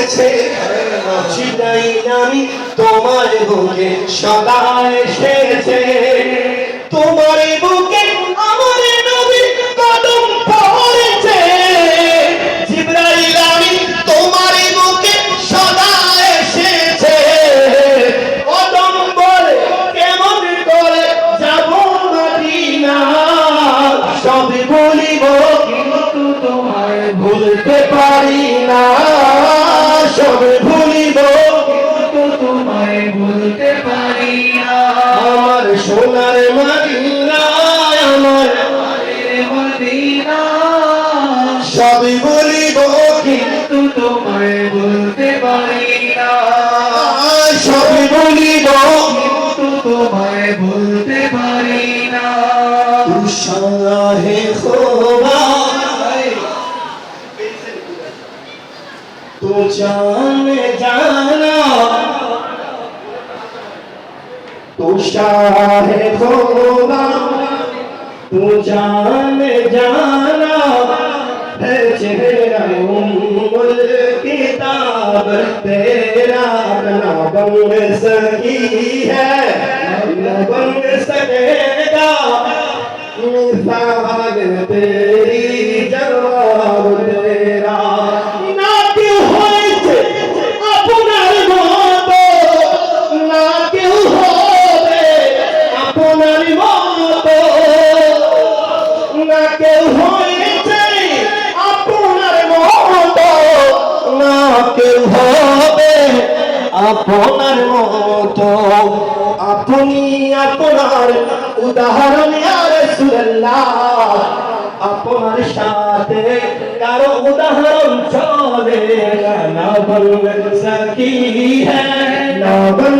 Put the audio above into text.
পড়েছে জিবরাইল আমি তোমার বুকে সদা এসেছে তোমার বুকে আমার নবী কদম পড়েছে জিবরাইল আমি তোমার বুকে সদা এসেছে কদম বলে কেমন করে যাব মদিনা সব বলিব কিন্তু তোমায় ভুলতে পারি না সব ভুলিব কিন্তু তোমায় ভুলতে পারি না আমার সোনার মদিনা আমার মদিনা সব বলিব কিন্তু তোমায় ভুলতে পারি না সব বলিব কিন্তু তোমায় ভুলতে পারি না তু শাহে খোদা तू जान जाना तू शाह खुदा तू जान जाना है चेहरा उम्मुल किताब तेरा ना बन सकी है न बन सकेगा मिसाल तेरी जवाब तेरा আপনার মতো আপনি আপনার উদাহরণ ইয়া রাসূলুল্লাহ আপনার সাথে কারো উদাহরণ চলে না বন সকি হ্যায় না বন